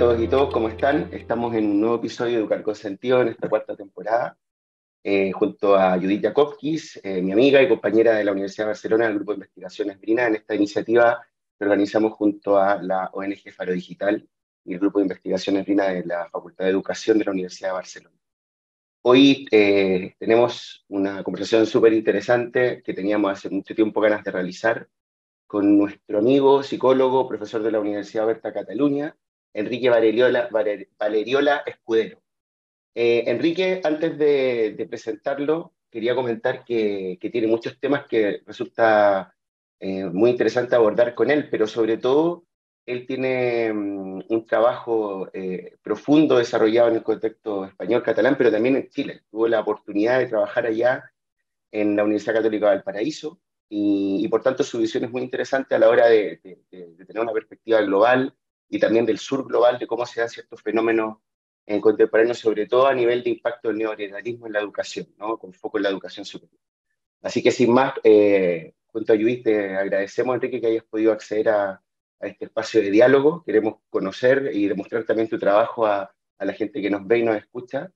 todos y todos, ¿cómo están? Estamos en un nuevo episodio de Educar con Sentido en esta cuarta temporada, junto a Judith Jakobkis, mi amiga y compañera de la Universidad de Barcelona del Grupo de Investigaciones BRINA, en esta iniciativa que organizamos junto a la ONG Faro Digital y el Grupo de Investigaciones BRINA de la Facultad de Educación de la Universidad de Barcelona. Hoy tenemos una conversación súper interesante que teníamos hace mucho tiempo ganas de realizar con nuestro amigo, psicólogo, profesor de la Universidad Oberta Cataluña, Enrique Valeriola Escudero. Enrique, antes de presentarlo, quería comentar que tiene muchos temas que resulta muy interesante abordar con él, pero sobre todo él tiene un trabajo profundo desarrollado en el contexto español-catalán, pero también en Chile. Tuvo la oportunidad de trabajar allá en la Universidad Católica de Valparaíso y por tanto su visión es muy interesante a la hora de tener una perspectiva global y también del sur global de cómo se dan ciertos fenómenos contemporáneos, sobre todo a nivel de impacto del neoliberalismo en la educación, ¿no? Con foco en la educación superior. Así que sin más, junto a Judith, te agradecemos, Enrique, que hayas podido acceder a este espacio de diálogo. Queremos conocer y demostrar también tu trabajo a la gente que nos ve y nos escucha.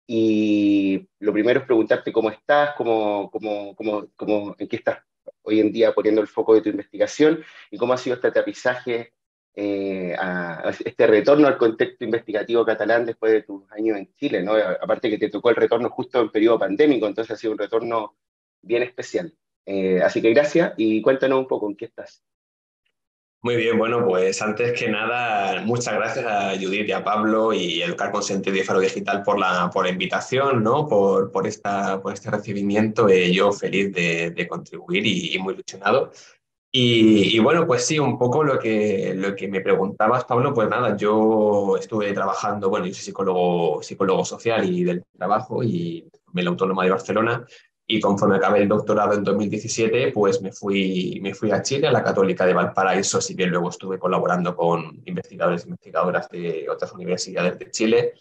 Y lo primero es preguntarte cómo estás, en qué estás hoy en día poniendo el foco de tu investigación y cómo ha sido este aterrizaje, a este retorno al contexto investigativo catalán después de tus años en Chile, ¿no? Aparte que te tocó el retorno justo en periodo pandémico, entonces ha sido un retorno bien especial. Así que gracias y cuéntanos un poco en qué estás. Muy bien, bueno, pues antes que nada, muchas gracias a Judith y a Pablo y Educar con Sentido y Faro Digital por la invitación, ¿no? Por este recibimiento. Yo feliz de contribuir y muy ilusionado. Y bueno, pues sí, un poco lo que me preguntabas, Pablo, pues nada, yo estuve trabajando, bueno, yo soy psicólogo social y del trabajo y en la Autónoma de Barcelona. Y conforme acabé el doctorado en 2017, pues me fui a Chile, a la Católica de Valparaíso, si bien luego estuve colaborando con investigadores e investigadoras de otras universidades de Chile.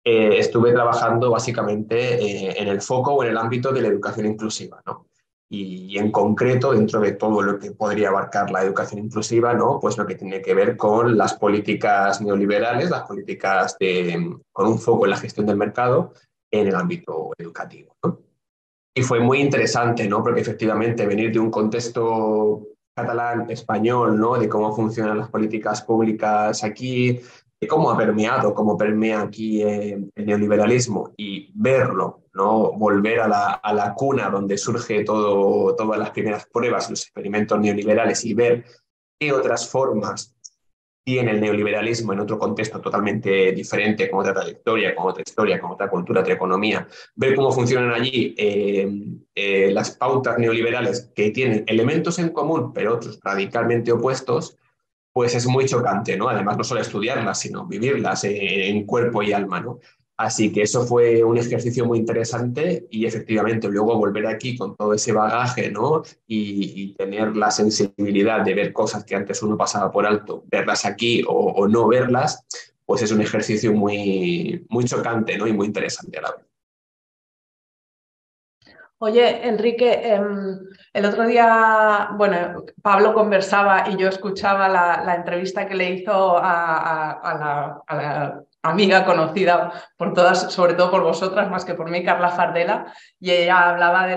Estuve trabajando básicamente en el foco o en el ámbito de la educación inclusiva, ¿no? Y en concreto, dentro de todo lo que podría abarcar la educación inclusiva, ¿no? Pues lo que tiene que ver con las políticas neoliberales, las políticas con un foco en la gestión del mercado en el ámbito educativo, ¿no? Y fue muy interesante, ¿no? Porque efectivamente venir de un contexto catalán, español, ¿no? De cómo funcionan las políticas públicas aquí, de cómo ha permeado, cómo permea aquí el neoliberalismo y verlo, ¿no? Volver a la cuna donde surge todas las primeras pruebas, los experimentos neoliberales y ver qué otras formas tiene el neoliberalismo en otro contexto totalmente diferente, con otra trayectoria, con otra historia, con otra cultura, otra economía, ver cómo funcionan allí las pautas neoliberales que tienen elementos en común, pero otros radicalmente opuestos, pues es muy chocante, ¿no? Además, no solo estudiarlas, sino vivirlas en cuerpo y alma, ¿no? Así que eso fue un ejercicio muy interesante y efectivamente luego volver aquí con todo ese bagaje, ¿no? Y tener la sensibilidad de ver cosas que antes uno pasaba por alto, verlas aquí o no verlas, pues es un ejercicio muy chocante, ¿no? Y muy interesante a la vez. Oye, Enrique, el otro día, bueno, Pablo conversaba y yo escuchaba la entrevista que le hizo a la amiga conocida por todas, sobre todo por vosotras, más que por mí, Carla Fardela, y ella hablaba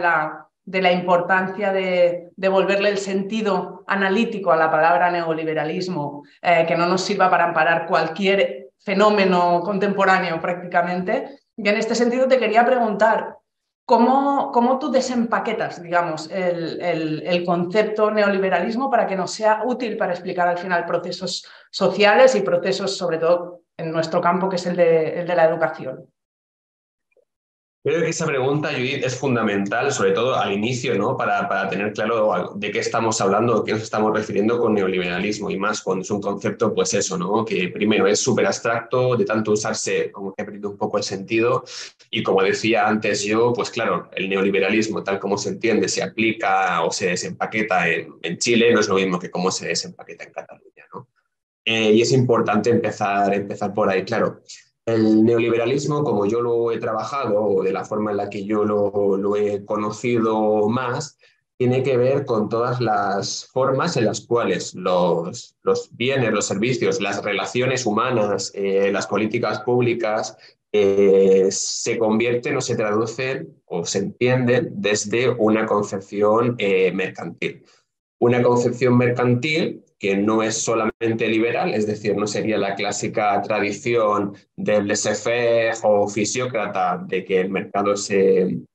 de la importancia de devolverle el sentido analítico a la palabra neoliberalismo, que no nos sirva para amparar cualquier fenómeno contemporáneo prácticamente. Y en este sentido te quería preguntar, ¿cómo tú desempaquetas, digamos, el concepto neoliberalismo para que nos sea útil para explicar al final procesos sociales y procesos, sobre todo, en nuestro campo, que es el de la educación? Creo que esa pregunta, Judith, es fundamental, sobre todo al inicio, ¿no? Para tener claro de qué estamos hablando, a qué nos estamos refiriendo con neoliberalismo y más cuando es un concepto, pues eso, ¿no? Que primero es súper abstracto, de tanto usarse como que ha perdido un poco el sentido y como decía antes yo, pues claro, el neoliberalismo tal como se entiende se aplica o se desempaqueta en Chile, no es lo mismo que cómo se desempaqueta en Cataluña, ¿no? Y es importante empezar por ahí, claro. El neoliberalismo, como yo lo he trabajado, o de la forma en la que yo lo he conocido más, tiene que ver con todas las formas en las cuales los bienes, los servicios, las relaciones humanas, las políticas públicas se convierten o se traducen o se entienden desde una concepción mercantil. Una concepción mercantil que no es solamente liberal, es decir, no sería la clásica tradición del laissez-faire o fisiócrata de que el mercado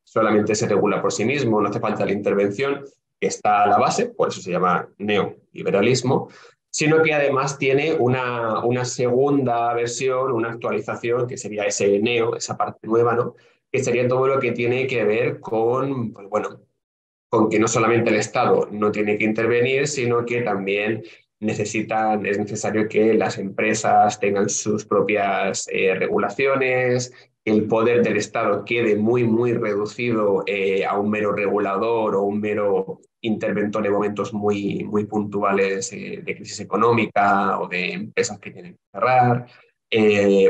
solamente se regula por sí mismo, no hace falta la intervención, que está a la base, por eso se llama neoliberalismo, sino que además tiene una segunda versión, una actualización, que sería ese neo, esa parte nueva, ¿no? Que sería todo lo que tiene que ver con, pues bueno, con que no solamente el Estado no tiene que intervenir, sino que también es necesario que las empresas tengan sus propias regulaciones, que el poder del Estado quede muy, muy reducido a un mero regulador o un mero interventor en momentos muy, muy puntuales de crisis económica o de empresas que tienen que cerrar.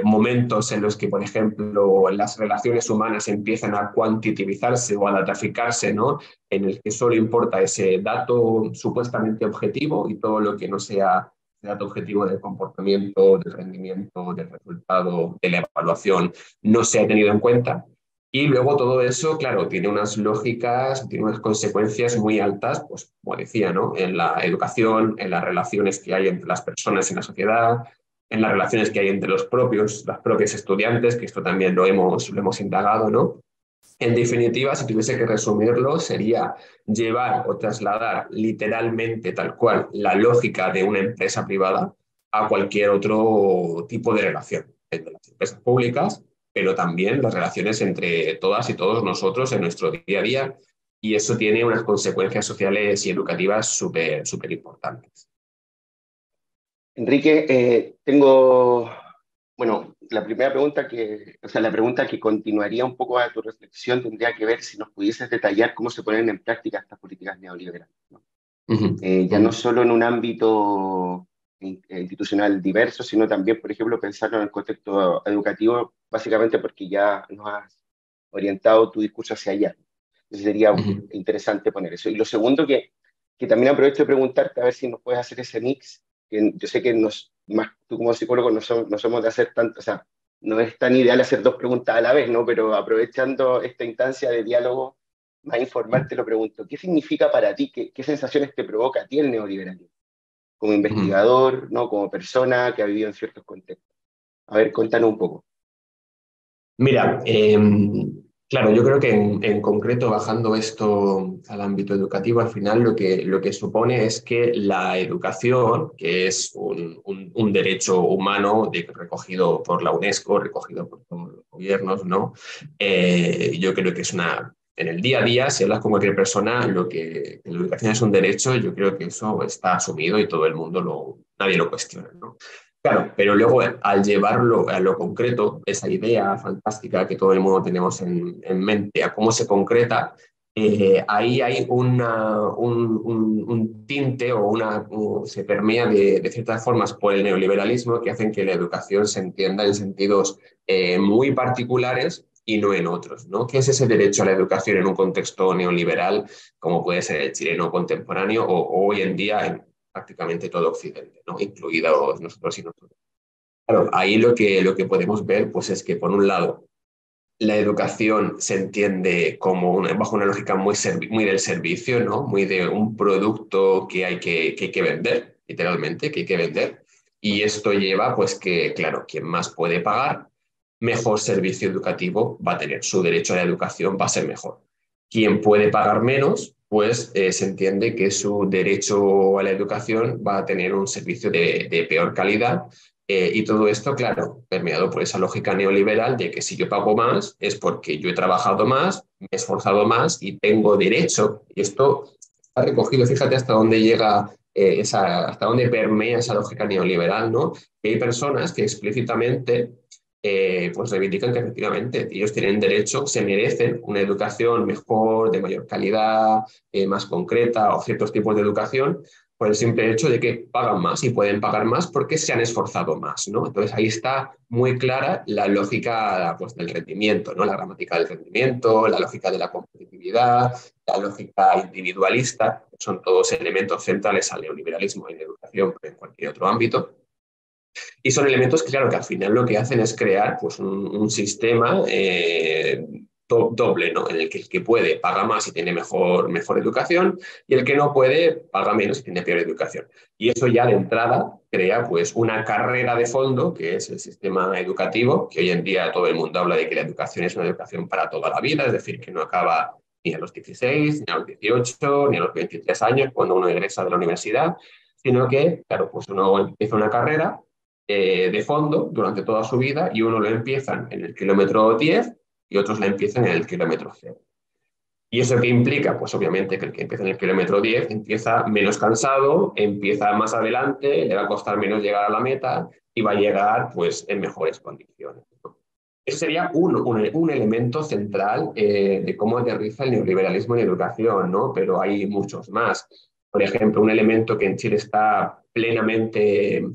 Momentos en los que, por ejemplo, las relaciones humanas empiezan a cuantitivizarse o a dataficarse, ¿no? En el que solo importa ese dato supuestamente objetivo y todo lo que no sea dato objetivo del comportamiento, del rendimiento, del resultado, de la evaluación, no se ha tenido en cuenta. Y luego todo eso, claro, tiene unas lógicas, tiene unas consecuencias muy altas, pues como decía, ¿no? En la educación, en las relaciones que hay entre las personas en la sociedad, en las relaciones que hay entre las propias estudiantes, que esto también lo hemos indagado, ¿no? En definitiva, si tuviese que resumirlo, sería llevar o trasladar literalmente tal cual la lógica de una empresa privada a cualquier otro tipo de relación, entre las empresas públicas, pero también las relaciones entre todas y todos nosotros en nuestro día a día, y eso tiene unas consecuencias sociales y educativas súper, súper importantes. Enrique, tengo, bueno, la primera pregunta la pregunta que continuaría un poco a tu reflexión tendría que ver si nos pudieses detallar cómo se ponen en práctica estas políticas neoliberales, ¿no? Uh-huh. Ya no solo en un ámbito institucional diverso, sino también, por ejemplo, pensarlo en el contexto educativo, básicamente porque ya nos has orientado tu discurso hacia allá. Entonces sería Uh-huh. interesante poner eso. Y lo segundo que también aprovecho de preguntarte, a ver si nos puedes hacer ese mix, que yo sé que más tú como psicólogo no somos de hacer tanto, o sea, no es tan ideal hacer dos preguntas a la vez, ¿no? Pero aprovechando esta instancia de diálogo más informal, te lo pregunto, ¿qué significa para ti, qué sensaciones te provoca a ti el neoliberalismo? Como Uh-huh. investigador, ¿no? Como persona que ha vivido en ciertos contextos. A ver, cuéntanos un poco. Mira, claro, yo creo que en concreto, bajando esto al ámbito educativo, al final lo que supone es que la educación, que es un derecho humano recogido por la UNESCO, recogido por todos los gobiernos, ¿no? Yo creo que en el día a día, si hablas con cualquier persona, que la educación es un derecho, yo creo que eso está asumido y todo el mundo nadie lo cuestiona, ¿no? Claro, pero luego al llevarlo a lo concreto, esa idea fantástica que todo el mundo tenemos en mente, a cómo se concreta, ahí hay un tinte se permea de ciertas formas por el neoliberalismo que hacen que la educación se entienda en sentidos muy particulares y no en otros, ¿no? ¿Qué es ese derecho a la educación en un contexto neoliberal, como puede ser el chileno contemporáneo o hoy en día en prácticamente todo Occidente, ¿no? Incluidos nosotros y nosotros? Claro, ahí lo que podemos ver pues, es que, por un lado, la educación se entiende como bajo una lógica muy del servicio, ¿no? Muy de un producto que hay que vender, literalmente, que hay que vender. Y esto lleva, pues, que, claro, quien más puede pagar, mejor servicio educativo va a tener. Su derecho a la educación va a ser mejor. Quien puede pagar menos, pues se entiende que su derecho a la educación va a tener un servicio de peor calidad, y todo esto, claro, permeado por esa lógica neoliberal de que si yo pago más es porque yo he trabajado más, me he esforzado más y tengo derecho. Y esto está recogido, fíjate hasta dónde llega, hasta dónde permea esa lógica neoliberal, ¿no? Que hay personas que explícitamente pues reivindican que efectivamente ellos tienen derecho, se merecen una educación mejor, de mayor calidad, más concreta, o ciertos tipos de educación, por el simple hecho de que pagan más y pueden pagar más porque se han esforzado más, ¿no? Entonces ahí está muy clara la lógica, pues, del rendimiento, ¿no? La gramática del rendimiento, la lógica de la competitividad, la lógica individualista, que son todos elementos centrales al neoliberalismo en educación, pero en cualquier otro ámbito. Y son elementos que, claro, que al final lo que hacen es crear, pues, un sistema doble, ¿no? En el que puede paga más y tiene mejor educación, y el que no puede paga menos y tiene peor educación. Y eso ya de entrada crea, pues, una carrera de fondo, que es el sistema educativo, que hoy en día todo el mundo habla de que la educación es una educación para toda la vida, es decir, que no acaba ni a los 16, ni a los 18, ni a los 23 años, cuando uno egresa de la universidad, sino que, claro, pues uno empieza una carrera de fondo durante toda su vida, y uno lo empiezan en el kilómetro 10 y otros la empiezan en el kilómetro 0. ¿Y eso qué implica? Pues obviamente que el que empieza en el kilómetro 10 empieza menos cansado, empieza más adelante, le va a costar menos llegar a la meta y va a llegar, pues, en mejores condiciones, ¿no? Ese sería un elemento central de cómo aterriza el neoliberalismo en educación, ¿no? Pero hay muchos más. Por ejemplo, un elemento que en Chile está plenamente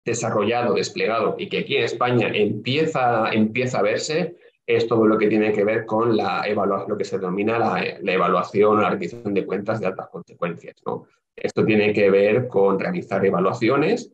desarrollado, desplegado, y que aquí en España empieza a verse, es todo lo que tiene que ver con lo que se denomina la evaluación o la rendición de cuentas de altas consecuencias, ¿no? Esto tiene que ver con realizar evaluaciones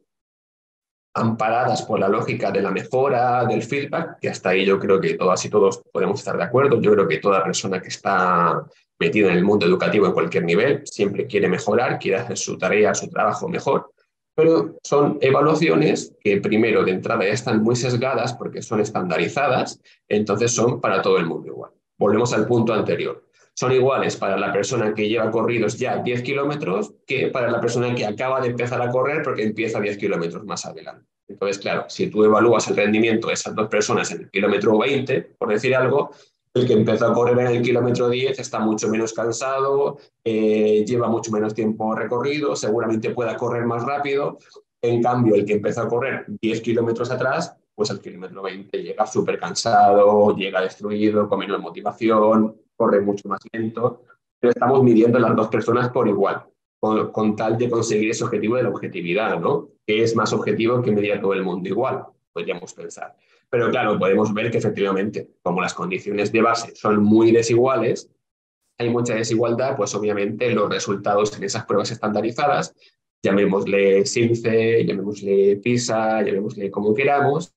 amparadas por la lógica de la mejora, del feedback, que hasta ahí yo creo que todas y todos podemos estar de acuerdo. Yo creo que toda persona que está metida en el mundo educativo en cualquier nivel siempre quiere mejorar, quiere hacer su tarea, su trabajo mejor, pero son evaluaciones que, primero, de entrada ya están muy sesgadas porque son estandarizadas, entonces son para todo el mundo igual. Volvemos al punto anterior. Son iguales para la persona que lleva corridos ya 10 kilómetros que para la persona que acaba de empezar a correr porque empieza 10 kilómetros más adelante. Entonces, claro, si tú evalúas el rendimiento de esas dos personas en el kilómetro 20, por decir algo, el que empezó a correr en el kilómetro 10 está mucho menos cansado, lleva mucho menos tiempo recorrido, seguramente pueda correr más rápido. En cambio, el que empezó a correr 10 kilómetros atrás, pues al kilómetro 20 llega súper cansado, llega destruido, con menos motivación, corre mucho más lento. Pero estamos midiendo las dos personas por igual, con tal de conseguir ese objetivo de la objetividad, ¿no? Que es más objetivo que medir a todo el mundo igual, podríamos pensar. Pero claro, podemos ver que efectivamente, como las condiciones de base son muy desiguales, hay mucha desigualdad, pues obviamente los resultados en esas pruebas estandarizadas, llamémosle SIMCE, llamémosle PISA, llamémosle como queramos,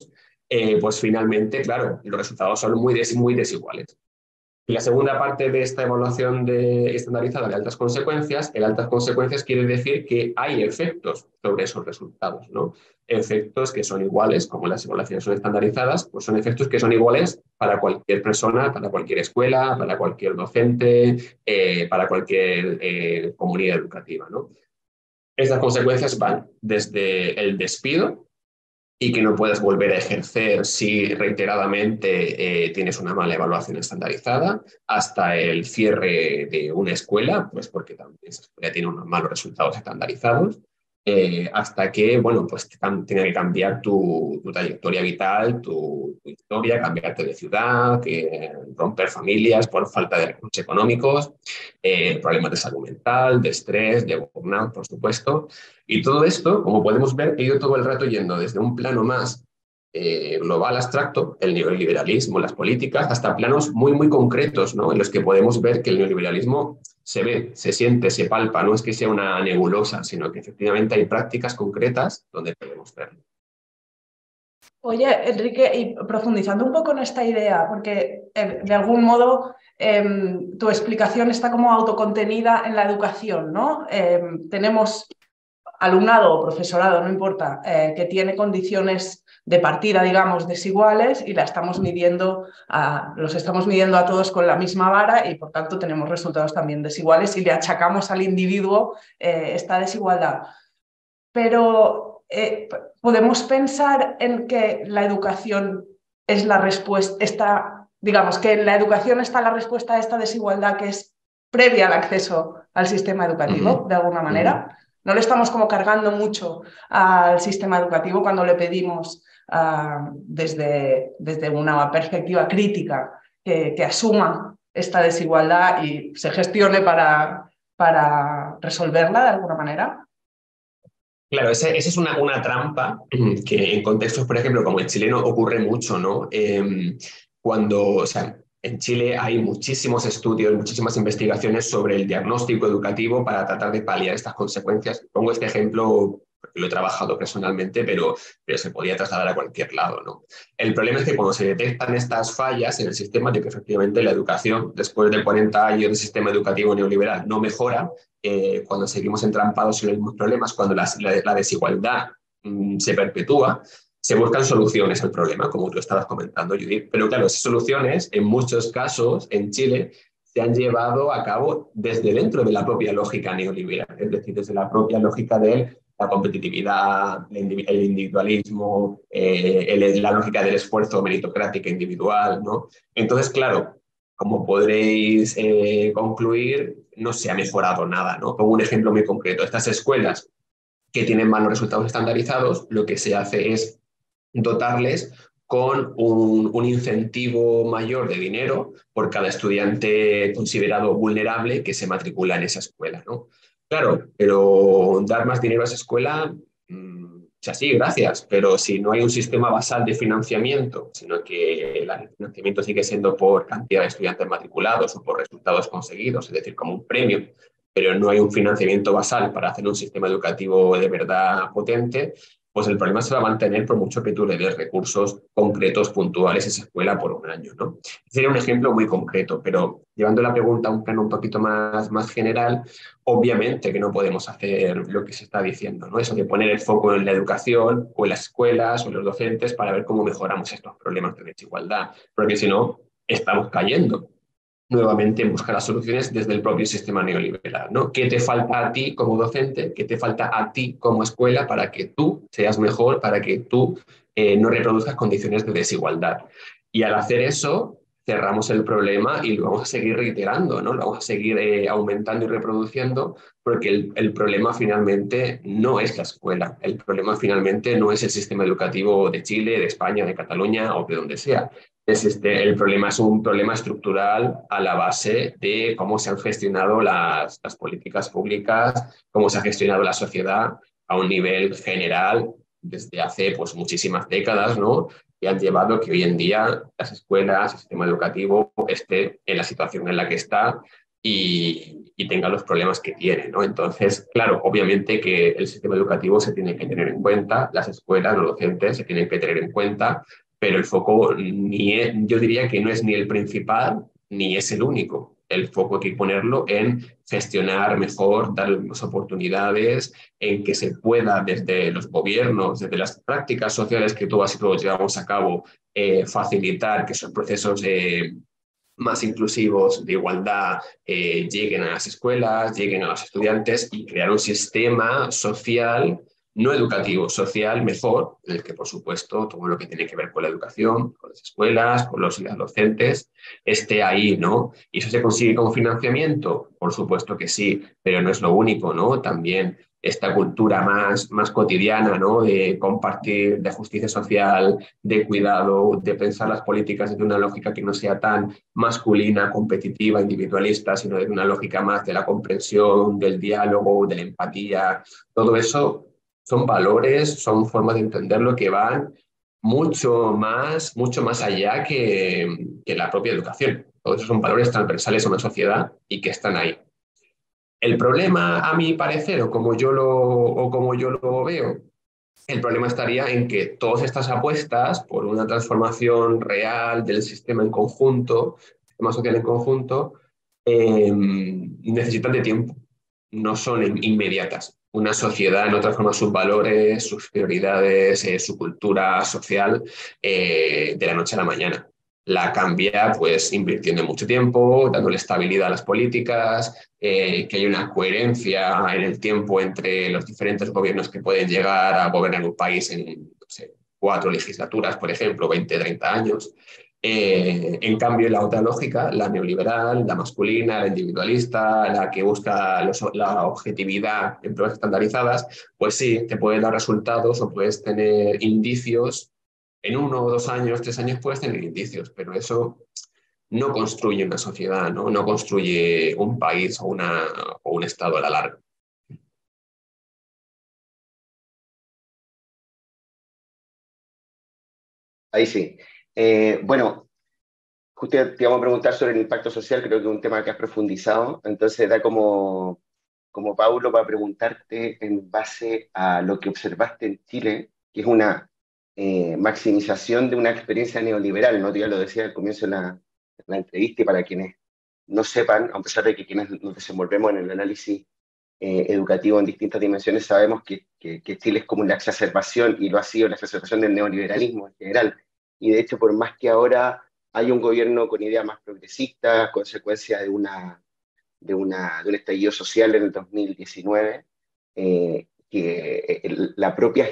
pues finalmente, claro, los resultados son muy desiguales. Y la segunda parte de esta evaluación estandarizada de altas consecuencias, el altas consecuencias quiere decir que hay efectos sobre esos resultados, ¿no? Efectos que son iguales, como las evaluaciones son estandarizadas, pues son efectos que son iguales para cualquier persona, para cualquier escuela, para cualquier docente, para cualquier comunidad educativa, ¿no? Estas consecuencias van desde el despido, y que no puedas volver a ejercer si reiteradamente tienes una mala evaluación estandarizada, hasta el cierre de una escuela, pues porque también esa escuela tiene unos malos resultados estandarizados, hasta que, bueno, pues tenga que cambiar tu trayectoria vital, tu historia, cambiarte de ciudad, romper familias por falta de recursos económicos, problemas de salud mental, de estrés, de burnout, por supuesto. Y todo esto, como podemos ver, ha ido todo el rato yendo desde un plano más global, abstracto, el neoliberalismo, las políticas, hasta planos muy, muy concretos, ¿no? En los que podemos ver que el neoliberalismo se ve, se siente, se palpa, no es que sea una nebulosa, sino que efectivamente hay prácticas concretas donde podemos verlo. Oye, Enrique, y profundizando un poco en esta idea, porque de algún modo tu explicación está como autocontenida en la educación, ¿no? Tenemos alumnado o profesorado, no importa, que tiene condiciones de partida, digamos, desiguales, y los estamos midiendo a todos con la misma vara, y por tanto tenemos resultados también desiguales y le achacamos al individuo esta desigualdad. Pero podemos pensar en que la educación es la respuesta, digamos que en la educación está la respuesta a esta desigualdad que es previa al acceso al sistema educativo, de alguna manera. No le estamos como cargando mucho al sistema educativo cuando le pedimos desde una perspectiva crítica que asuma esta desigualdad y se gestione para resolverla de alguna manera? Claro, esa es una trampa que en contextos, por ejemplo, como el chileno, ocurre mucho, ¿no? O sea, en Chile hay muchísimos estudios, muchísimas investigaciones sobre el diagnóstico educativo para tratar de paliar estas consecuencias. Pongo este ejemplo porque lo he trabajado personalmente, pero se podía trasladar a cualquier lado, ¿no? El problema es que cuando se detectan estas fallas en el sistema de que efectivamente la educación, después de 40 años de sistema educativo neoliberal, no mejora, cuando seguimos entrampados en los mismos problemas, cuando la desigualdad se perpetúa, se buscan soluciones al problema, como tú estabas comentando, Judith. Pero claro, esas soluciones, en muchos casos, en Chile, se han llevado a cabo desde dentro de la propia lógica neoliberal, es decir, desde la propia lógica de la competitividad, el individualismo, la lógica del esfuerzo meritocrático individual, ¿no? Entonces, claro, como podréis concluir, no se ha mejorado nada, ¿no? Pongo un ejemplo muy concreto. Estas escuelas que tienen malos resultados estandarizados, lo que se hace es dotarles con un incentivo mayor de dinero por cada estudiante considerado vulnerable que se matricula en esa escuela, ¿no? Claro, pero dar más dinero a esa escuela, o sea, sí, gracias, pero si no hay un sistema basal de financiamiento, sino que el financiamiento sigue siendo por cantidad de estudiantes matriculados o por resultados conseguidos, es decir, como un premio, pero no hay un financiamiento basal para hacer un sistema educativo de verdad potente, pues el problema se va a mantener por mucho que tú le des recursos concretos, puntuales a esa escuela por un año, ¿no? Sería un ejemplo muy concreto, pero llevando la pregunta a un plano un poquito más general, obviamente que no podemos hacer lo que se está diciendo, ¿no? Eso de poner el foco en la educación o en las escuelas o en los docentes para ver cómo mejoramos estos problemas de desigualdad, porque si no, estamos cayendo nuevamente en buscar las soluciones desde el propio sistema neoliberal, ¿no? ¿Qué te falta a ti como docente? ¿Qué te falta a ti como escuela para que tú seas mejor, para que tú no reproduzcas condiciones de desigualdad? Y al hacer eso, cerramos el problema y lo vamos a seguir reiterando, ¿no? Lo vamos a seguir aumentando y reproduciendo porque el problema finalmente no es la escuela, el problema finalmente no es el sistema educativo de Chile, de España, de Cataluña o de donde sea. El problema es un problema estructural a la base de cómo se han gestionado las políticas públicas, cómo se ha gestionado la sociedad a un nivel general desde hace pues, muchísimas décadas, ¿no? Y han llevado a que hoy en día las escuelas, el sistema educativo esté en la situación en la que está y tenga los problemas que tiene, ¿no? Entonces, claro, obviamente que el sistema educativo se tiene que tener en cuenta, las escuelas, los docentes se tienen que tener en cuenta, pero el foco yo diría que no es ni el principal ni es el único. El foco hay que ponerlo en gestionar mejor, dar más oportunidades, en que se pueda desde los gobiernos, desde las prácticas sociales que todas y todos llevamos a cabo, facilitar que esos procesos más inclusivos de igualdad lleguen a las escuelas, lleguen a los estudiantes y crear un sistema social no educativo, social mejor, en el que, por supuesto, todo lo que tiene que ver con la educación, con las escuelas, con los docentes, esté ahí, ¿no? ¿Y eso se consigue con financiamiento? Por supuesto que sí, pero no es lo único, ¿no? También esta cultura más cotidiana, ¿no? De compartir, de justicia social, de cuidado, de pensar las políticas desde una lógica que no sea tan masculina, competitiva, individualista, sino desde una lógica más de la comprensión, del diálogo, de la empatía. Todo eso son valores, son formas de entenderlo que van mucho más allá que la propia educación. Todos esos son valores transversales a una sociedad y que están ahí. El problema, a mi parecer, o como yo lo veo, el problema estaría en que todas estas apuestas por una transformación real del sistema en conjunto, sistema social en conjunto, necesitan de tiempo, no son inmediatas. Una sociedad no transforma sus valores, sus prioridades, su cultura social de la noche a la mañana. La cambia pues invirtiendo mucho tiempo, dándole estabilidad a las políticas, que haya una coherencia en el tiempo entre los diferentes gobiernos que pueden llegar a gobernar un país en, no sé, 4 legislaturas, por ejemplo, 20, 30 años. En cambio, la otra lógica, la neoliberal, la masculina, la individualista, la que busca la objetividad en pruebas estandarizadas, pues sí, te puede dar resultados o puedes tener indicios en 1 o 2 años, 3 años puedes tener indicios, pero eso no construye una sociedad, ¿no? No construye un país o un estado a la larga. Ahí sí. Bueno, justo te íbamos a preguntar sobre el impacto social, creo que es un tema que has profundizado, entonces da como Paulo para preguntarte en base a lo que observaste en Chile, que es una maximización de una experiencia neoliberal, ¿no? Tú ya lo decía al comienzo de la entrevista y para quienes no sepan, a pesar de que quienes nos desenvolvemos en el análisis educativo en distintas dimensiones, sabemos que Chile es como una exacerbación, y lo ha sido la exacerbación del neoliberalismo en general. Y de hecho, por más que ahora hay un gobierno con ideas más progresistas, consecuencia de un estallido social en el 2019, la propia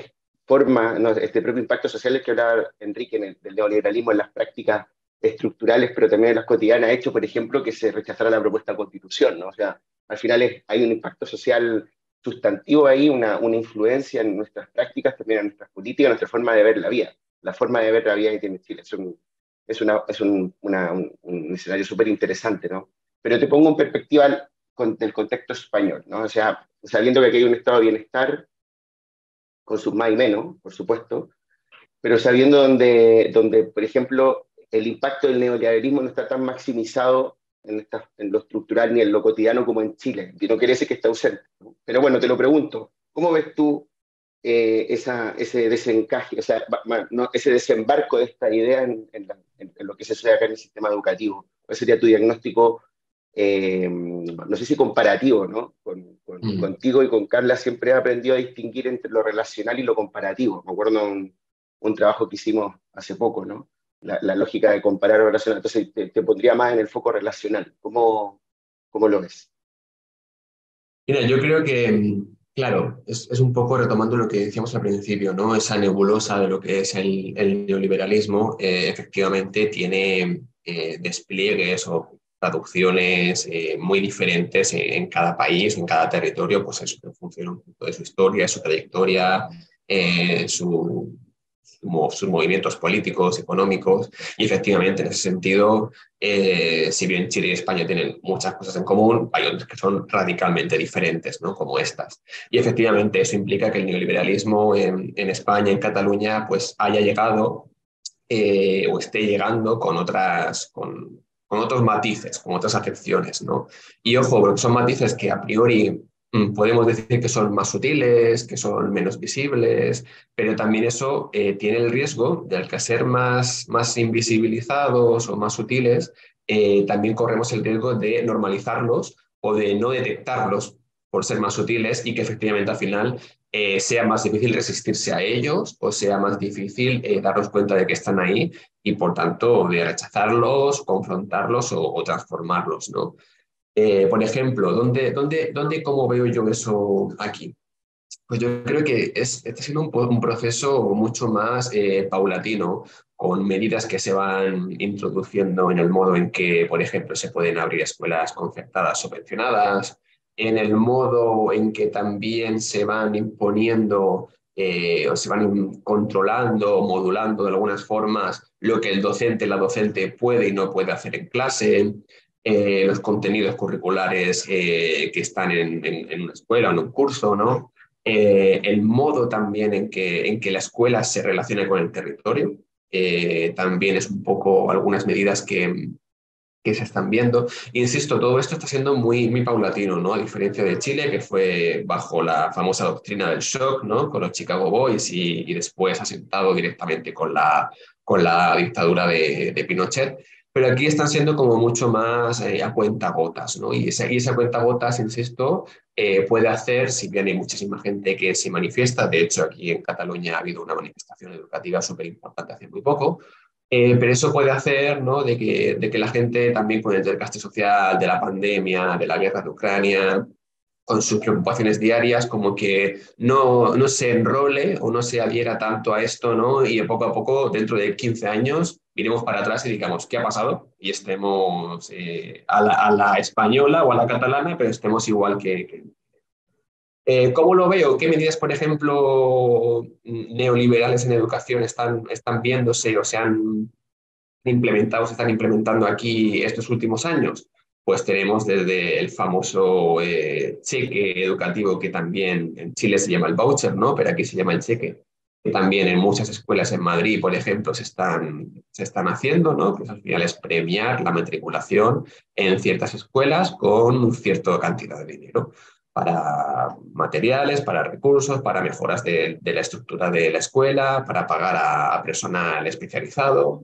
forma, no, este propio impacto social del que hablaba Enrique del neoliberalismo en las prácticas estructurales, pero también en las cotidianas, ha hecho, por ejemplo, que se rechazara la propuesta de constitución, ¿no? O sea, al final hay un impacto social sustantivo ahí, una influencia en nuestras prácticas, también en nuestras políticas, en nuestra forma de ver la vida. La forma de ver la vida que tiene Chile. Es un escenario súper interesante, ¿no? Pero te pongo en perspectiva del contexto español, ¿no? O sea, sabiendo que aquí hay un estado de bienestar, con sus más y menos, por supuesto, pero sabiendo donde, por ejemplo, el impacto del neoliberalismo no está tan maximizado en lo estructural ni en lo cotidiano como en Chile. Y no quiere decir que está ausente, ¿no? Pero bueno, te lo pregunto, ¿cómo ves tú ese desencaje, o sea, no, ese desembarco de esta idea en lo que se sucede acá en el sistema educativo? ¿Cuál sería tu diagnóstico, no sé si comparativo, ¿no? Contigo y con Carla siempre he aprendido a distinguir entre lo relacional y lo comparativo. Me acuerdo un trabajo que hicimos hace poco, ¿no? La lógica de comparar o relacionar. Entonces te pondría más en el foco relacional. ¿Cómo lo ves? Mira, yo creo que, claro, es un poco retomando lo que decíamos al principio, ¿no? Esa nebulosa de lo que es el neoliberalismo, efectivamente tiene despliegues o traducciones muy diferentes en cada país, en cada territorio, pues eso, en función un poco de su historia, su trayectoria, sus movimientos políticos, económicos, y efectivamente en ese sentido, si bien Chile y España tienen muchas cosas en común, hay otras que son radicalmente diferentes, ¿no? Como estas. Y efectivamente eso implica que el neoliberalismo en España, en Cataluña, pues haya llegado o esté llegando con otros matices, con otras acepciones, ¿no? Y ojo, porque son matices que a priori podemos decir que son más sutiles, que son menos visibles, pero también eso tiene el riesgo de al que ser más invisibilizados o más sutiles, también corremos el riesgo de normalizarlos o de no detectarlos por ser más sutiles y que efectivamente al final sea más difícil resistirse a ellos o sea más difícil darnos cuenta de que están ahí y por tanto de rechazarlos, confrontarlos o transformarlos, ¿no? Por ejemplo, ¿dónde cómo veo yo eso aquí? Pues yo creo que está siendo un proceso mucho más paulatino, con medidas que se van introduciendo en el modo en que, por ejemplo, se pueden abrir escuelas concertadas subvencionadas, en el modo en que también se van imponiendo o se van controlando o modulando de algunas formas lo que el docente, la docente puede y no puede hacer en clase, los contenidos curriculares que están en una escuela o en un curso, ¿no? El modo también en que la escuela se relaciona con el territorio, también es un poco algunas medidas que se están viendo. Insisto, todo esto está siendo muy paulatino, ¿no? A diferencia de Chile, que fue bajo la famosa doctrina del shock, ¿no? Con los Chicago Boys y después asentado directamente con la dictadura de Pinochet. Pero aquí están siendo como mucho más a cuentagotas, ¿no? Y esa cuentagotas, insisto, puede hacer, si bien hay muchísima gente que se manifiesta, de hecho aquí en Cataluña ha habido una manifestación educativa súper importante hace muy poco, pero eso puede hacer, ¿no? de que la gente también con el desgaste social de la pandemia, de la guerra de Ucrania, con sus preocupaciones diarias, como que no se enrole o no se adhiera tanto a esto, ¿no? Y poco a poco, dentro de 15 años, iremos para atrás y digamos, ¿qué ha pasado? Y estemos a la española o a la catalana, pero estemos igual que ¿Cómo lo veo? ¿Qué medidas, por ejemplo, neoliberales en educación están viéndose o se han implementado, se están implementando aquí estos últimos años? Pues tenemos desde el famoso cheque educativo, que también en Chile se llama el voucher, ¿no? Pero aquí se llama el cheque, que también en muchas escuelas en Madrid, por ejemplo, se están haciendo, ¿no? Que al final es premiar la matriculación en ciertas escuelas con cierta cantidad de dinero para materiales, para recursos, para mejoras de la estructura de la escuela, para pagar a personal especializado.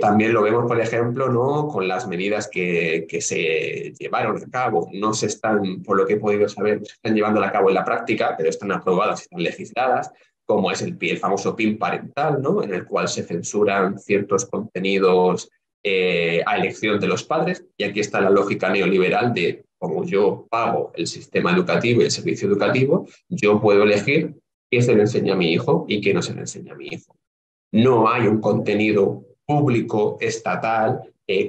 También lo vemos, por ejemplo, ¿no? Con las medidas que se llevaron a cabo. No se están, por lo que he podido saber, no se están llevando a cabo en la práctica, pero están aprobadas, están legisladas, como es el famoso PIN parental, ¿no? En el cual se censuran ciertos contenidos a elección de los padres. Y aquí está la lógica neoliberal de, como yo pago el sistema educativo y el servicio educativo, yo puedo elegir qué se le enseña a mi hijo y qué no se le enseña a mi hijo. No hay un contenido público, estatal,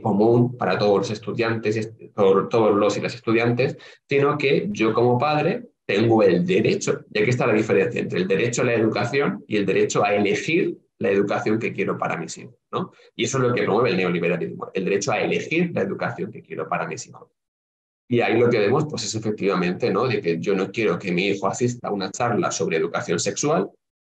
común para todos los estudiantes, todos los y las estudiantes, sino que yo como padre tengo el derecho, y aquí está la diferencia entre el derecho a la educación y el derecho a elegir la educación que quiero para mis hijos, ¿no? Y eso es lo que promueve el neoliberalismo, el derecho a elegir la educación que quiero para mis hijos. Y ahí lo que vemos, pues es efectivamente, ¿no? De que yo no quiero que mi hijo asista a una charla sobre educación sexual,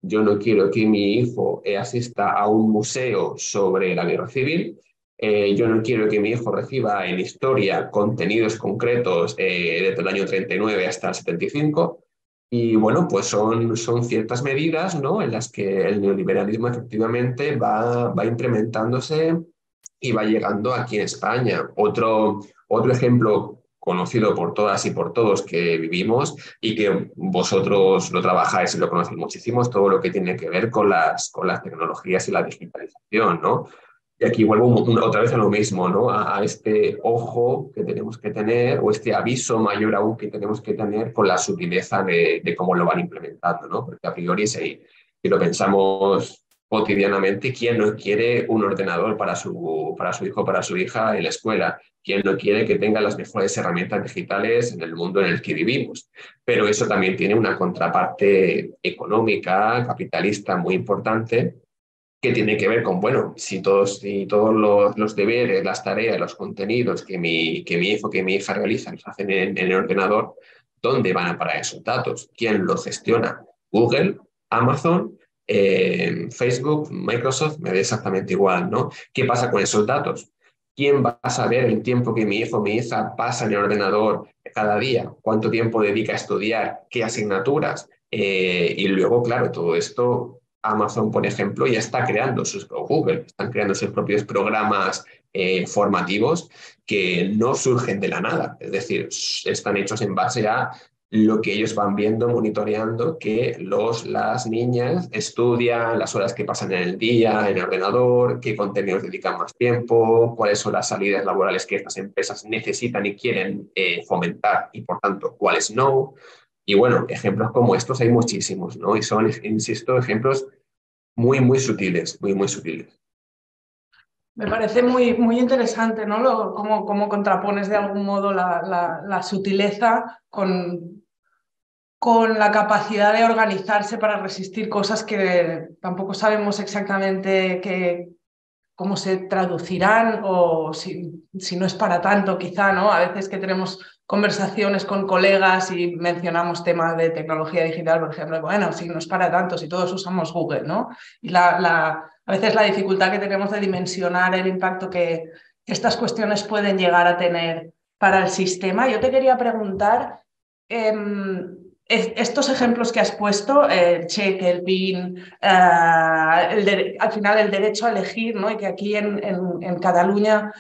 yo no quiero que mi hijo asista a un museo sobre la guerra civil, yo no quiero que mi hijo reciba en historia contenidos concretos desde el año 39 hasta el 75. Y bueno, pues son ciertas medidas, ¿no? En las que el neoliberalismo efectivamente va implementándose y va llegando aquí en España. Otro ejemplo conocido por todas y por todos que vivimos y que vosotros lo trabajáis y lo conocéis muchísimo, es todo lo que tiene que ver con las tecnologías y la digitalización, ¿no? Y aquí vuelvo otra vez a lo mismo, ¿no? A este ojo que tenemos que tener, o este aviso mayor aún que tenemos que tener con la sutileza de cómo lo van implementando, ¿no? Porque a priori, si lo pensamos cotidianamente, ¿quién no quiere un ordenador para su hijo, para su hija en la escuela? ¿Quién no quiere que tenga las mejores herramientas digitales en el mundo en el que vivimos? Pero eso también tiene una contraparte económica, capitalista muy importante, que tiene que ver con, bueno, si todos los deberes, las tareas, los contenidos que mi hijo, que mi hija realizan, los hacen en el ordenador, ¿dónde van a parar esos datos? ¿Quién los gestiona? ¿Google? ¿Amazon? ¿Facebook? ¿Microsoft? Me da exactamente igual, ¿no? ¿Qué pasa con esos datos? ¿Quién va a saber el tiempo que mi hijo o mi hija pasa en el ordenador cada día? ¿Cuánto tiempo dedica a estudiar? ¿Qué asignaturas? Y luego, claro, todo esto, Amazon, por ejemplo, ya está creando o Google, están creando sus propios programas formativos que no surgen de la nada. Es decir, están hechos en base a lo que ellos van viendo, monitoreando, que las niñas estudian, las horas que pasan en el día, en el ordenador, qué contenidos dedican más tiempo, cuáles son las salidas laborales que estas empresas necesitan y quieren fomentar y, por tanto, cuáles no. Y bueno, ejemplos como estos hay muchísimos, ¿no? Y son, insisto, ejemplos muy, muy sutiles, muy, muy sutiles. Me parece muy, muy interesante, ¿no? Cómo contrapones de algún modo la sutileza con la capacidad de organizarse para resistir cosas que tampoco sabemos exactamente cómo se traducirán o si no es para tanto quizá, ¿no? A veces que tenemos conversaciones con colegas y mencionamos temas de tecnología digital, por ejemplo, bueno, si no es para tanto, si todos usamos Google, ¿no? Y a veces la dificultad que tenemos de dimensionar el impacto que estas cuestiones pueden llegar a tener para el sistema. Yo te quería preguntar, estos ejemplos que has puesto, el cheque, el PIN, al final el derecho a elegir, ¿no? Y que aquí en Cataluña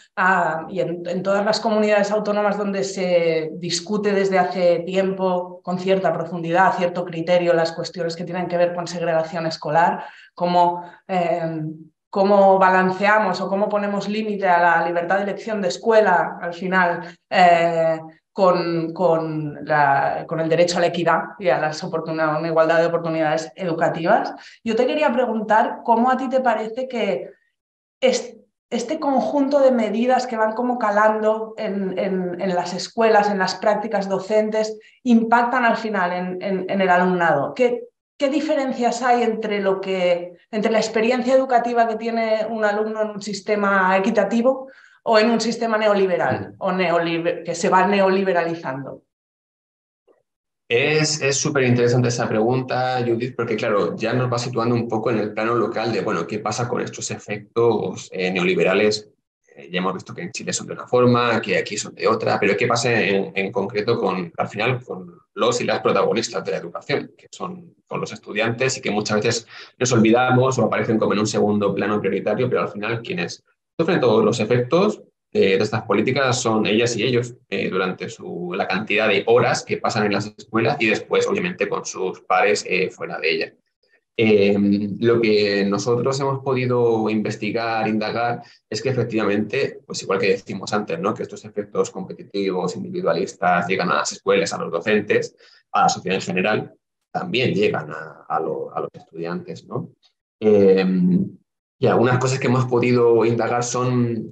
y en todas las comunidades autónomas donde se discute desde hace tiempo con cierta profundidad, cierto criterio, las cuestiones que tienen que ver con segregación escolar, cómo balanceamos o cómo ponemos límite a la libertad de elección de escuela al final. Con el derecho a la equidad y a una igualdad de oportunidades educativas. Yo te quería preguntar cómo a ti te parece que este conjunto de medidas que van como calando en las escuelas, en las prácticas docentes, impactan al final en el alumnado. ¿Qué diferencias hay entre la experiencia educativa que tiene un alumno en un sistema equitativo o en un sistema neoliberal o que se va neoliberalizando? Es súper interesante esa pregunta, Judith, porque claro, ya nos va situando un poco en el plano local de, bueno, ¿qué pasa con estos efectos neoliberales? Ya hemos visto que en Chile son de una forma, que aquí son de otra, pero ¿qué pasa en concreto al final, con los y las protagonistas de la educación, que son con los estudiantes y que muchas veces nos olvidamos o aparecen como en un segundo plano prioritario, pero al final quienes sufren todos los efectos de estas políticas son ellas y ellos durante la cantidad de horas que pasan en las escuelas y después, obviamente, con sus pares fuera de ellas. Lo que nosotros hemos podido investigar, indagar, es que efectivamente, pues igual que decimos antes, ¿no? Que estos efectos competitivos, individualistas, llegan a las escuelas, a los docentes, a la sociedad en general, también llegan a los estudiantes, ¿no? Y algunas cosas que hemos podido indagar son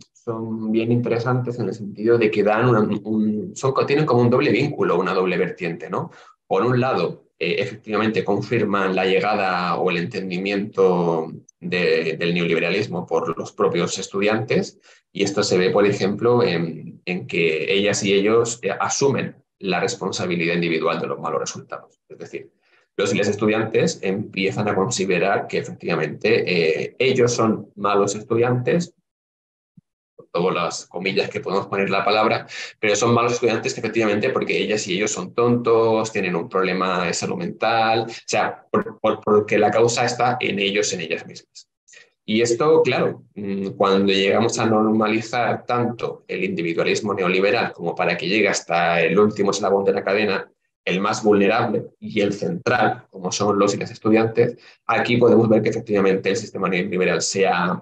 bien interesantes en el sentido de que tienen como un doble vínculo, una doble vertiente, ¿no? Por un lado, efectivamente confirman la llegada o el entendimiento del neoliberalismo por los propios estudiantes, y esto se ve, por ejemplo, en que ellas y ellos asumen la responsabilidad individual de los malos resultados. Es decir, los y las estudiantes empiezan a considerar que efectivamente ellos son malos estudiantes, todas las comillas que podemos poner la palabra, pero son malos estudiantes que efectivamente porque ellas y ellos son tontos, tienen un problema de salud mental, o sea, porque la causa está en ellos, en ellas mismas. Y esto, claro, cuando llegamos a normalizar tanto el individualismo neoliberal como para que llegue hasta el último eslabón de la cadena, el más vulnerable y el central, como son los y las estudiantes, aquí podemos ver que efectivamente el sistema neoliberal se ha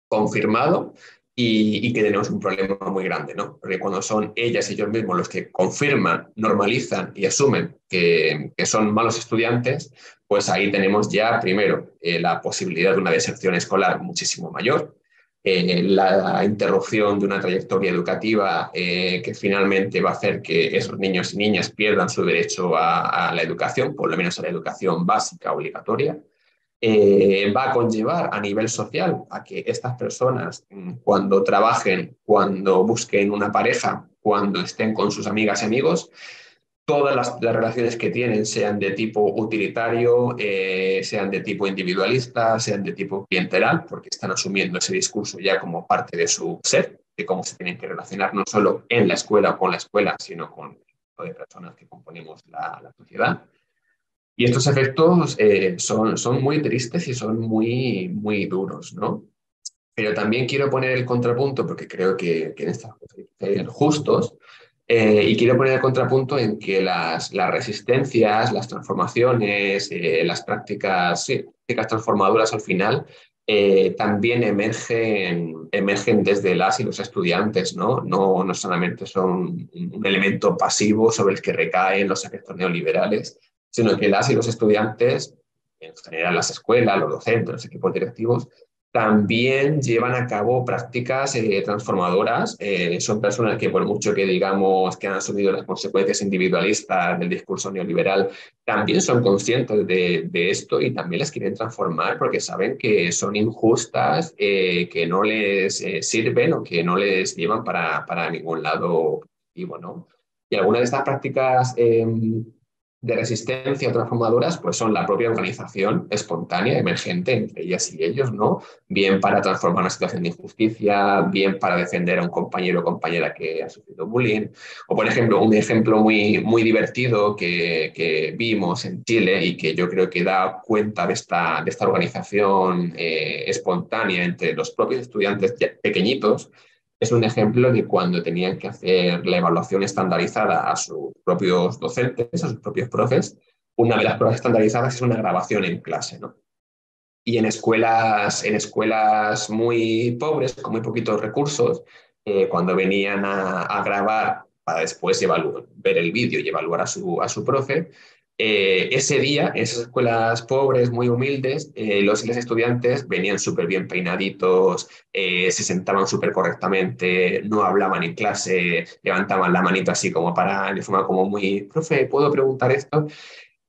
confirmado y que tenemos un problema muy grande, ¿no? Porque cuando son ellas y ellos mismos los que confirman, normalizan y asumen que son malos estudiantes, pues ahí tenemos ya, primero, la posibilidad de una deserción escolar muchísimo mayor, la interrupción de una trayectoria educativa que finalmente va a hacer que esos niños y niñas pierdan su derecho a la educación, por lo menos a la educación básica obligatoria. Va a conllevar a nivel social a que estas personas, cuando trabajen, cuando busquen una pareja, cuando estén con sus amigas y amigos, todas las relaciones que tienen sean de tipo utilitario, sean de tipo individualista, sean de tipo clientelar, porque están asumiendo ese discurso ya como parte de su ser, de cómo se tienen que relacionar no solo en la escuela o con la escuela, sino con el grupo de personas que componemos la sociedad. Y estos efectos son muy tristes y son muy duros, ¿no? Pero también quiero poner el contrapunto, porque creo que en estas cosas hay que ser justos, y quiero poner el contrapunto en que las resistencias, las transformaciones, las prácticas, sí, prácticas transformadoras al final, también emergen desde las y los estudiantes, ¿no? No solamente son un elemento pasivo sobre el que recaen los efectos neoliberales, sino que las y los estudiantes, en general las escuelas, los docentes, los equipos directivos, también llevan a cabo prácticas transformadoras. Son personas que, por mucho que digamos que han asumido las consecuencias individualistas del discurso neoliberal, también son conscientes de esto y también las quieren transformar porque saben que son injustas, que no les sirven o que no les llevan para ningún lado positivo, ¿no? Y algunas de estas prácticas de resistencia transformadoras, pues son la propia organización espontánea, emergente entre ellas y ellos, ¿no? Bien para transformar una situación de injusticia, bien para defender a un compañero o compañera que ha sufrido bullying. O, por ejemplo, un ejemplo muy divertido que vimos en Chile y que yo creo que da cuenta de esta organización espontánea entre los propios estudiantes pequeñitos. Es un ejemplo de cuando tenían que hacer la evaluación estandarizada a sus propios docentes, a sus propios profes. Una de las pruebas estandarizadas es una grabación en clase, ¿no? Y en escuelas muy pobres, con muy poquitos recursos, cuando venían a grabar para después ver el vídeo y evaluar a su profe, ese día, en esas escuelas pobres, muy humildes, los y las estudiantes venían súper bien peinaditos, se sentaban súper correctamente, no hablaban en clase, levantaban la manito así como para, de forma como muy, profe, ¿puedo preguntar esto?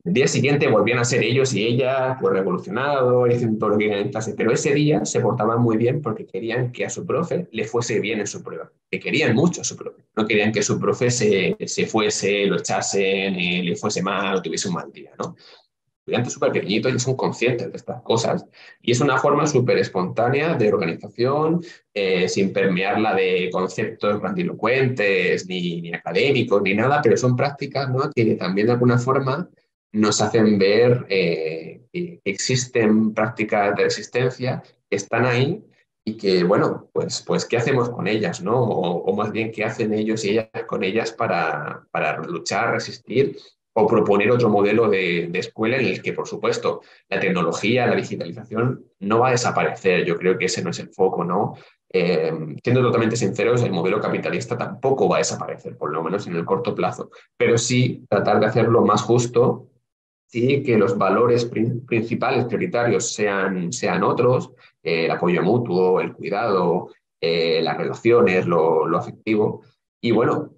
El día siguiente volvían a ser ellos y ella, pues revolucionados, diciendo todo lo que querían en clase, pero ese día se portaban muy bien porque querían que a su profe le fuese bien en su prueba, que querían mucho a su profe, no querían que su profe se fuese, lo echasen, le fuese mal o tuviese un mal día, ¿no? Estudiantes súper pequeñitos y son conscientes de estas cosas y es una forma súper espontánea de organización, sin permearla de conceptos grandilocuentes ni académicos ni nada, pero son prácticas, ¿no?, que también de alguna forma nos hacen ver que existen prácticas de resistencia que están ahí y que, bueno, pues ¿qué hacemos con ellas, ¿no? O más bien, ¿qué hacen ellos y ellas con ellas para luchar, resistir o proponer otro modelo de escuela en el que, por supuesto, la tecnología, la digitalización no va a desaparecer? Yo creo que ese no es el foco, ¿no? Siendo totalmente sinceros, el modelo capitalista tampoco va a desaparecer, por lo menos en el corto plazo, pero sí tratar de hacerlo más justo, sí que los valores principales, prioritarios, sean otros, el apoyo mutuo, el cuidado, las relaciones, lo afectivo. Y bueno,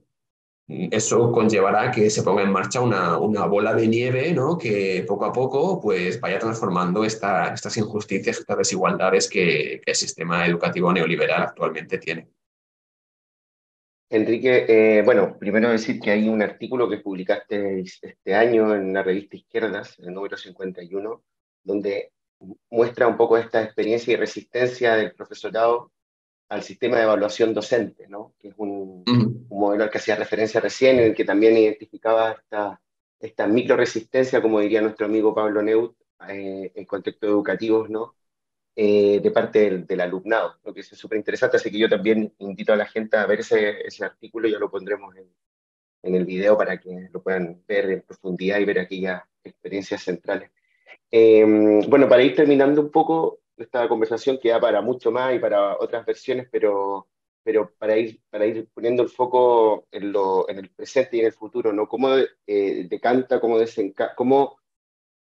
eso conllevará que se ponga en marcha una bola de nieve, ¿no?, que poco a poco pues, vaya transformando estas injusticias, estas desigualdades que el sistema educativo neoliberal actualmente tiene. Enrique, bueno, primero decir que hay un artículo que publicaste este año en la revista Izquierdas, el número 51, donde muestra un poco esta experiencia y resistencia del profesorado al sistema de evaluación docente, ¿no? Que es un modelo al que hacía referencia recién, en el que también identificaba esta micro resistencia, como diría nuestro amigo Pablo Neut, en contextos educativos, ¿no? De parte del alumnado, lo que es súper interesante, así que yo también invito a la gente a ver ese artículo, ya lo pondremos en el video para que lo puedan ver en profundidad y ver aquellas experiencias centrales. Bueno, para ir terminando un poco, esta conversación queda para mucho más y para otras versiones, pero para ir poniendo el foco en el presente y en el futuro, ¿no? ¿Cómo decanta, cómo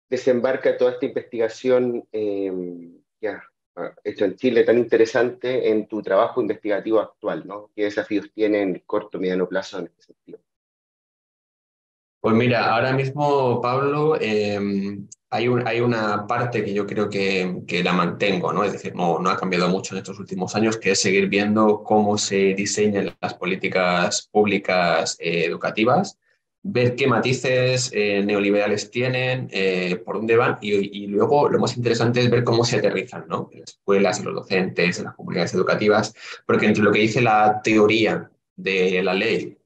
desembarca toda esta investigación ya hecho en Chile tan interesante en tu trabajo investigativo actual, ¿no? ¿Qué desafíos tiene en el corto, mediano plazo en este sentido? Pues mira, ahora mismo, Pablo, hay una parte que yo creo que la mantengo, ¿no? Es decir, no ha cambiado mucho en estos últimos años, que es seguir viendo cómo se diseñan las políticas públicas educativas, ver qué matices neoliberales tienen, por dónde van y luego lo más interesante es ver cómo se aterrizan, ¿no?, en las escuelas, en los docentes, en las comunidades educativas, porque entre lo que dice la teoría de la ley,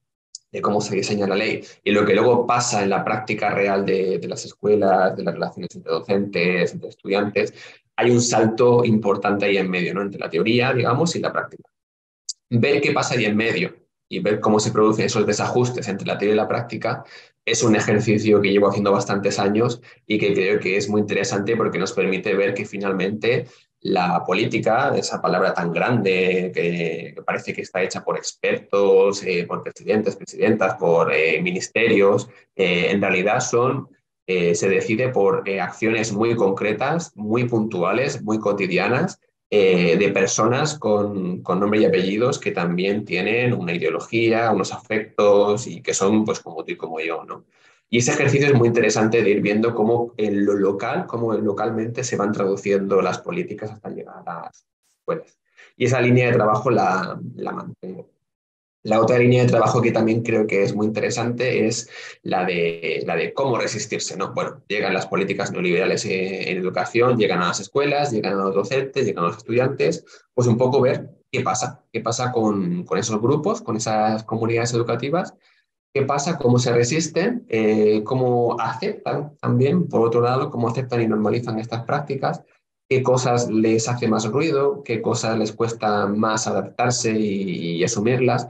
de cómo se diseña la ley y lo que luego pasa en la práctica real de las escuelas, de las relaciones entre docentes, entre estudiantes, hay un salto importante ahí en medio, ¿no?, entre la teoría, digamos, y la práctica. Ver qué pasa ahí en medio y ver cómo se producen esos desajustes entre la teoría y la práctica es un ejercicio que llevo haciendo bastantes años y que creo que es muy interesante porque nos permite ver que finalmente la política, esa palabra tan grande que parece que está hecha por expertos, por presidentes, presidentas, por ministerios, en realidad se decide por acciones muy concretas, muy puntuales, muy cotidianas, de personas con nombre y apellidos que también tienen una ideología, unos afectos y que son pues como tú y como yo, ¿no? Y ese ejercicio es muy interesante de ir viendo cómo en lo local, cómo localmente se van traduciendo las políticas hasta llegar a las escuelas. Y esa línea de trabajo la mantengo. La otra línea de trabajo que también creo que es muy interesante es la de cómo resistirse, ¿no? Bueno, llegan las políticas neoliberales en educación, llegan a las escuelas, llegan a los docentes, llegan a los estudiantes, pues un poco ver qué pasa con esos grupos, con esas comunidades educativas, qué pasa, cómo se resisten, cómo aceptan también, por otro lado, cómo aceptan y normalizan estas prácticas, qué cosas les hace más ruido, qué cosas les cuesta más adaptarse y asumirlas,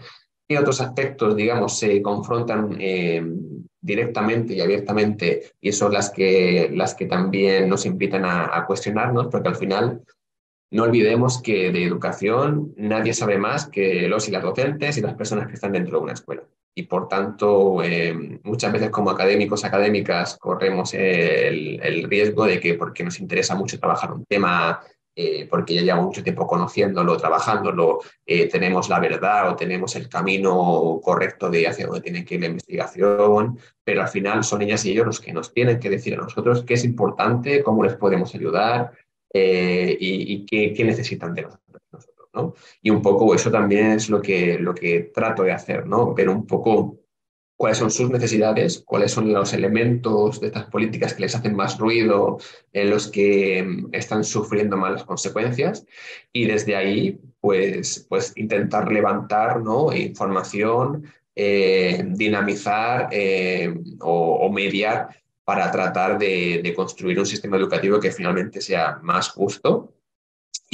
qué otros aspectos, digamos, se confrontan directamente y abiertamente y son las que también nos invitan a cuestionarnos, porque al final no olvidemos que de educación nadie sabe más que los y las docentes y las personas que están dentro de una escuela. y por tanto muchas veces como académicos, académicas corremos el riesgo de que porque nos interesa mucho trabajar un tema, porque ya llevamos mucho tiempo conociéndolo, trabajándolo, tenemos la verdad o tenemos el camino correcto de hacia dónde tiene que ir la investigación, pero al final son ellas y ellos los que nos tienen que decir a nosotros qué es importante, cómo les podemos ayudar y qué necesitan de nosotros, ¿no? Y un poco eso también es lo que trato de hacer, ¿no? Ver un poco cuáles son sus necesidades, cuáles son los elementos de estas políticas que les hacen más ruido, en los que están sufriendo más las consecuencias, y desde ahí, pues intentar levantar, ¿no? Información, dinamizar o mediar para tratar de construir un sistema educativo que finalmente sea más justo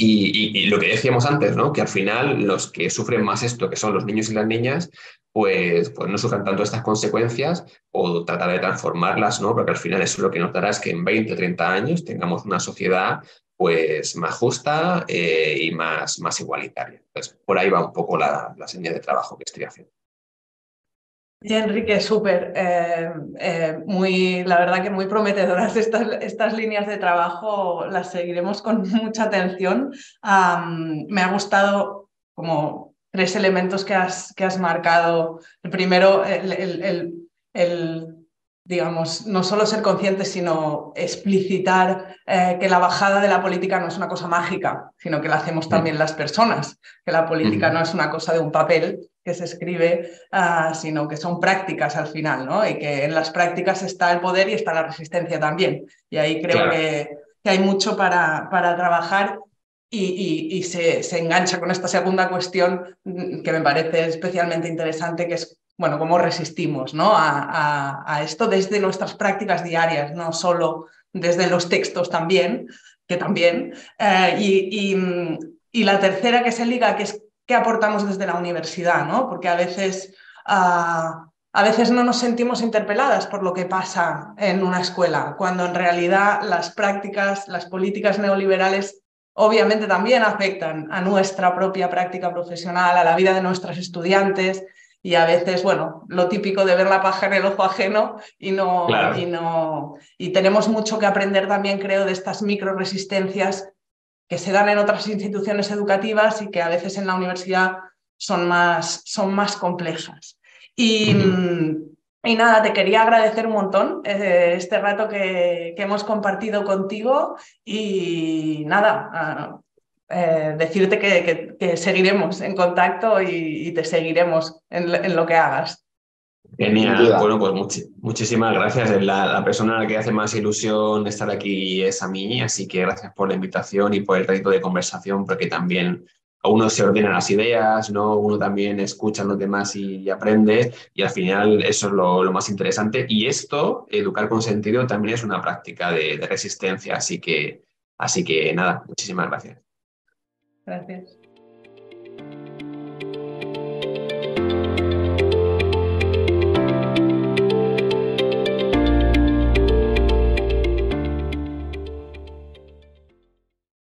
y lo que decíamos antes, ¿no? Que al final los que sufren más esto, que son los niños y las niñas, pues no sufran tanto estas consecuencias o tratar de transformarlas, ¿no? Porque al final eso lo que nos dará es que en 20 o 30 años tengamos una sociedad pues más justa y más igualitaria. Entonces, por ahí va un poco la señal de trabajo que estoy haciendo. Y Enrique, súper, la verdad que muy prometedoras estas líneas de trabajo, las seguiremos con mucha atención. Me ha gustado como 3 elementos que has marcado. El primero, digamos, no solo ser conscientes, sino explicitar que la bajada de la política no es una cosa mágica, sino que la hacemos también las personas, que la política no es una cosa de un papel que se escribe, sino que son prácticas al final, ¿no? Y que en las prácticas está el poder y está la resistencia también. Y ahí creo Claro. que hay mucho para trabajar y se engancha con esta segunda cuestión que me parece especialmente interesante, que es, bueno, cómo resistimos, ¿no? a esto desde nuestras prácticas diarias, no solo desde los textos también, que también. Y la tercera que se liga, que es qué aportamos desde la universidad, ¿no? Porque a veces no nos sentimos interpeladas por lo que pasa en una escuela, cuando en realidad las prácticas, las políticas neoliberales obviamente también afectan a nuestra propia práctica profesional, a la vida de nuestros estudiantes y a veces, bueno, lo típico de ver la paja en el ojo ajeno Claro. y tenemos mucho que aprender también, creo, de estas microresistencias que se dan en otras instituciones educativas y que a veces en la universidad son más complejas. Y nada, te quería agradecer un montón este rato que hemos compartido contigo y nada, decirte que seguiremos en contacto y te seguiremos en lo que hagas. Sin Genial, duda. bueno, pues muchísimas gracias. La persona a la que hace más ilusión estar aquí es a mí, así que gracias por la invitación y por el reto de conversación, porque también a uno se ordenan las ideas, ¿no? Uno también escucha a los demás y aprende, y al final eso es lo más interesante. Y esto, educar con sentido, también es una práctica de resistencia, así que nada, muchísimas gracias. Gracias.